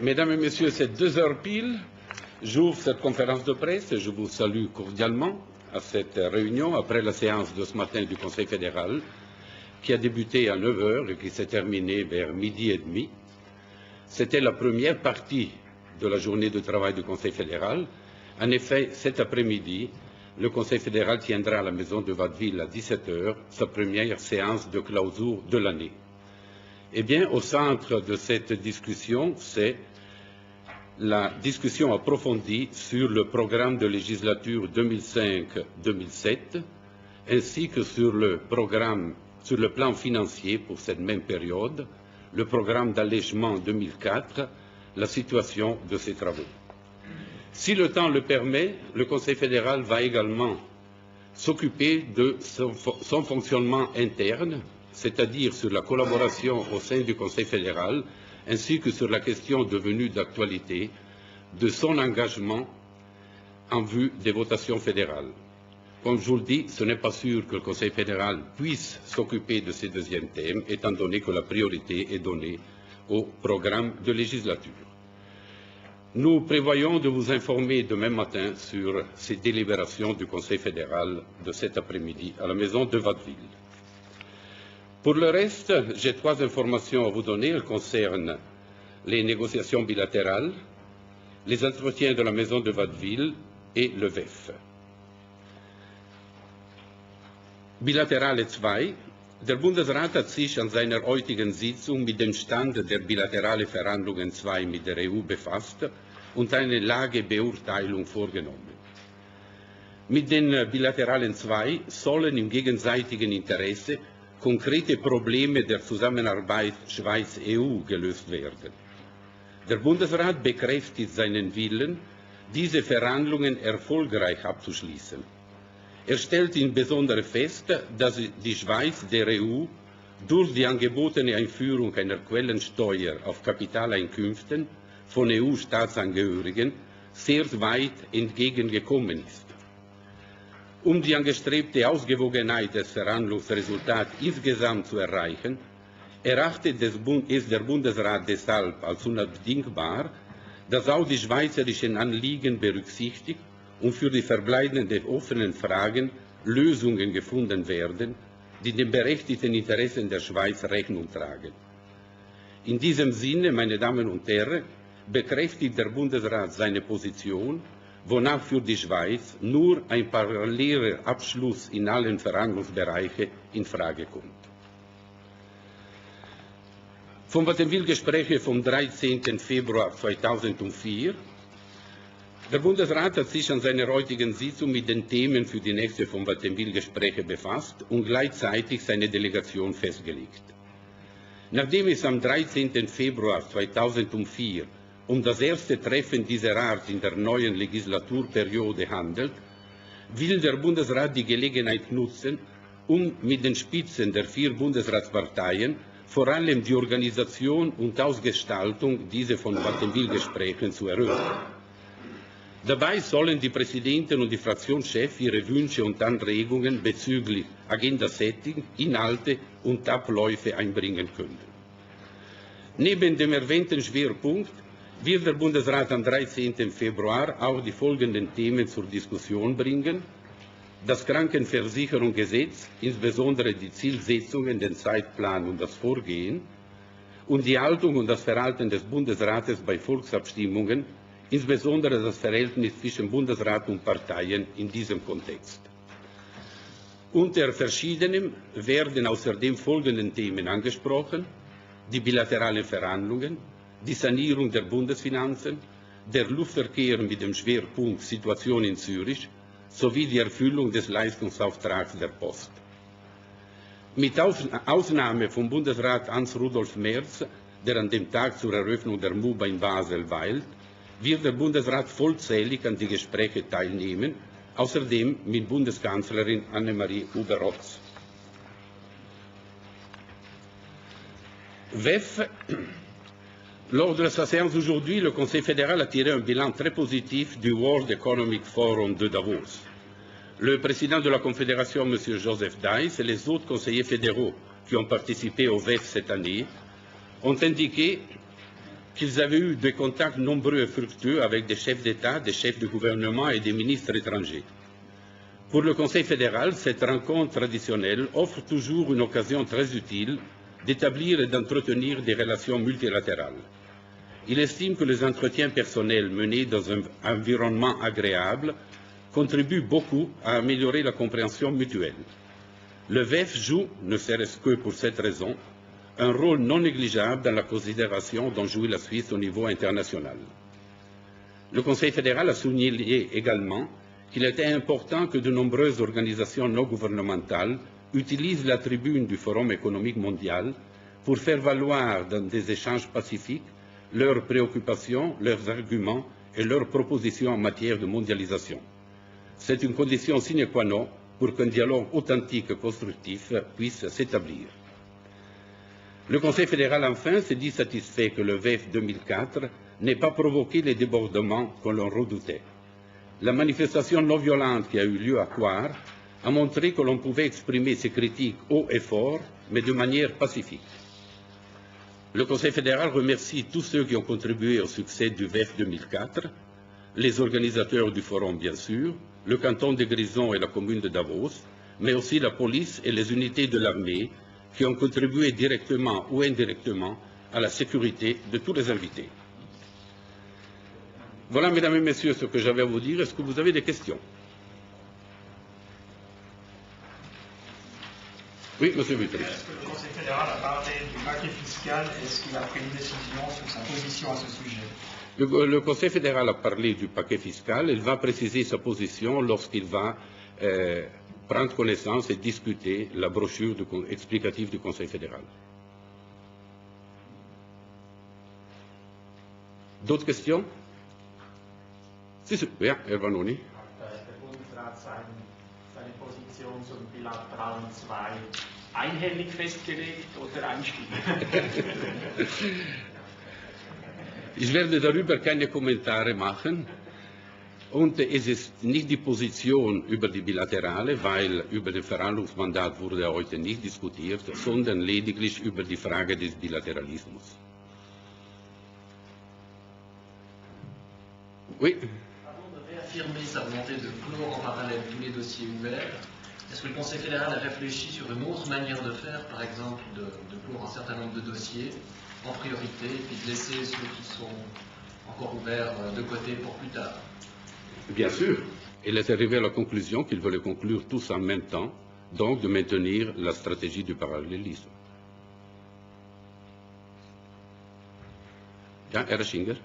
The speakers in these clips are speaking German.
Mesdames et Messieurs, c'est 2 heures pile. J'ouvre cette conférence de presse et je vous salue cordialement à cette réunion après la séance de ce matin du Conseil fédéral qui a débuté à 9 heures et qui s'est terminée vers midi et demi. C'était la première partie de la journée de travail du Conseil fédéral. En effet, cet après-midi, le Conseil fédéral tiendra à la maison de Watteville à 17 heures sa première séance de clausure de l'année. Eh bien, au centre de cette discussion, c'est la discussion approfondie sur le programme de législature 2005-2007, ainsi que sur le plan financier pour cette même période, le programme d'allègement 2004, la situation de ces travaux. Si le temps le permet, le Conseil fédéral va également s'occuper de son fonctionnement interne, c'est-à-dire sur la collaboration au sein du Conseil fédéral, ainsi que sur la question devenue d'actualité de son engagement en vue des votations fédérales. Comme je vous le dis, ce n'est pas sûr que le Conseil fédéral puisse s'occuper de ces deuxièmes thèmes, étant donné que la priorité est donnée au programme de législature. Nous prévoyons de vous informer demain matin sur ces délibérations du Conseil fédéral de cet après-midi à la maison de Watteville. Pour le reste, j'ai 3 informations à vous donner. Elles concernent les négociations bilatérales, les entretiens de la maison de Watteville et le WEF. Bilaterale 2. Der Bundesrat hat sich an seiner heutigen Sitzung mit dem Stand der bilateralen Verhandlungen 2 mit der EU befasst und eine Lagebeurteilung vorgenommen. Mit den bilateralen 2 sollen im gegenseitigen Interesse konkrete Probleme der Zusammenarbeit Schweiz-EU gelöst werden. Der Bundesrat bekräftigt seinen Willen, diese Verhandlungen erfolgreich abzuschließen. Er stellt insbesondere fest, dass die Schweiz der EU durch die angebotene Einführung einer Quellensteuer auf Kapitaleinkünften von EU-Staatsangehörigen sehr weit entgegengekommen ist. Um die angestrebte Ausgewogenheit des Verhandlungsresultats insgesamt zu erreichen, erachtet es der Bundesrat deshalb als unabdingbar, dass auch die schweizerischen Anliegen berücksichtigt und für die verbleibenden offenen Fragen Lösungen gefunden werden, die den berechtigten Interessen der Schweiz Rechnung tragen. In diesem Sinne, meine Damen und Herren, bekräftigt der Bundesrat seine Position, wonach für die Schweiz nur ein paralleler Abschluss in allen Verhandlungsbereichen in Frage kommt. Vom Watteville-Gespräche vom 13. Februar 2004. Der Bundesrat hat sich an seiner heutigen Sitzung mit den Themen für die nächste vom Watteville-Gespräche befasst und gleichzeitig seine Delegation festgelegt. Nachdem es am 13. Februar 2004 um das erste Treffen dieser Art in der neuen Legislaturperiode handelt, will der Bundesrat die Gelegenheit nutzen, um mit den Spitzen der 4 Bundesratsparteien vor allem die Organisation und Ausgestaltung dieser von Watteville-Gesprächen zu erörtern. Dabei sollen die Präsidenten und die Fraktionschefs ihre Wünsche und Anregungen bezüglich Agenda-Setting, Inhalte und Abläufe einbringen können. Neben dem erwähnten Schwerpunkt wird der Bundesrat am 13. Februar auch die folgenden Themen zur Diskussion bringen: das Krankenversicherungsgesetz, insbesondere die Zielsetzungen, den Zeitplan und das Vorgehen, und die Haltung und das Verhalten des Bundesrates bei Volksabstimmungen, insbesondere das Verhältnis zwischen Bundesrat und Parteien in diesem Kontext. Unter Verschiedenem werden außerdem folgende Themen angesprochen: die bilateralen Verhandlungen, die Sanierung der Bundesfinanzen, der Luftverkehr mit dem Schwerpunkt Situation in Zürich sowie die Erfüllung des Leistungsauftrags der Post. Mit Ausnahme von Bundesrat Hans-Rudolf Merz, der an dem Tag zur Eröffnung der MUBA in Basel weilt, wird der Bundesrat vollzählig an die Gespräche teilnehmen, außerdem mit Bundeskanzlerin Annemarie Huber-Rotz. WEF. Lors de sa séance d'aujourd'hui, le Conseil fédéral a tiré un bilan très positif du World Economic Forum de Davos. Le président de la Confédération, M. Joseph Dice, et les autres conseillers fédéraux qui ont participé au WEF cette année ont indiqué qu'ils avaient eu des contacts nombreux et fructueux avec des chefs d'État, des chefs de gouvernement et des ministres étrangers. Pour le Conseil fédéral, cette rencontre traditionnelle offre toujours une occasion très utile d'établir et d'entretenir des relations multilatérales. Il estime que les entretiens personnels menés dans un environnement agréable contribuent beaucoup à améliorer la compréhension mutuelle. Le VEF joue, ne serait-ce que pour cette raison, un rôle non négligeable dans la considération dont jouit la Suisse au niveau international. Le Conseil fédéral a souligné également qu'il était important que de nombreuses organisations non gouvernementales utilisent la tribune du Forum économique mondial pour faire valoir dans des échanges pacifiques leurs préoccupations, leurs arguments et leurs propositions en matière de mondialisation. C'est une condition sine qua non pour qu'un dialogue authentique et constructif puisse s'établir. Le Conseil fédéral, enfin, s'est dit satisfait que le VEF 2004 n'ait pas provoqué les débordements qu'on l'on redoutait. La manifestation non violente qui a eu lieu à Coire a montré que l'on pouvait exprimer ses critiques haut et fort, mais de manière pacifique. Le Conseil fédéral remercie tous ceux qui ont contribué au succès du VEF 2004, les organisateurs du forum, bien sûr, le canton de Grisons et la commune de Davos, mais aussi la police et les unités de l'armée qui ont contribué directement ou indirectement à la sécurité de tous les invités. Voilà, mesdames et messieurs, ce que j'avais à vous dire. Est-ce que vous avez des questions? Oui, monsieur Butry. Est-ce que le Conseil fédéral a parlé du paquet fiscal? Est-ce qu'il a pris une décision sur sa position à ce sujet? Le Conseil fédéral a parlé du paquet fiscal. Il va préciser sa position lorsqu'il va prendre connaissance et discuter la brochure explicative du Conseil fédéral. D'autres questions? Si, ja, Herr Vanoni. Hat der Bundesrat seine Position zum bilateralen 2 einhellig festgelegt oder einstimmig? Ich werde darüber keine Kommentare machen. Und es ist nicht die Position über die Bilaterale, weil über das Verhandlungsmandat wurde heute nicht diskutiert, sondern lediglich über die Frage des Bilateralismus. Oui. Avant de réaffirmer sa volonté de clore en parallèle tous les dossiers ouverts, est-ce que le Conseil fédéral a réfléchi sur une autre manière de faire, par exemple de clore un certain nombre de dossiers en priorité et puis de laisser ceux qui sont encore ouverts de côté pour plus tard? Bien sûr. Il est arrivé à la conclusion qu'il voulait conclure tous en même temps, donc de maintenir la stratégie du parallélisme. Ja, Herr Schinger.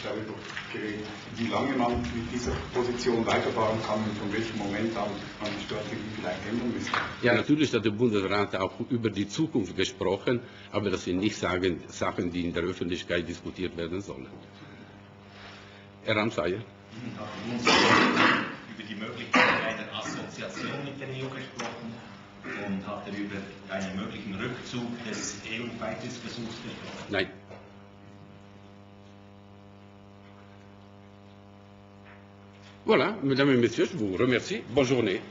Darüber geredet, wie lange man mit dieser Position weiterfahren kann und von welchem Moment an man die Strategie vielleicht ändern müsste. Ja, natürlich hat der Bundesrat auch über die Zukunft gesprochen, aber das sind nicht Sachen, die in der Öffentlichkeit diskutiert werden sollen. Herr Ramsayer. Hat der Bundesrat über die Möglichkeit einer Assoziation mit der EU gesprochen und hat er über einen möglichen Rückzug des EU-Beitrittsversuchs gesprochen? Nein. Voilà, mesdames et messieurs, je vous remercie. Bonne journée.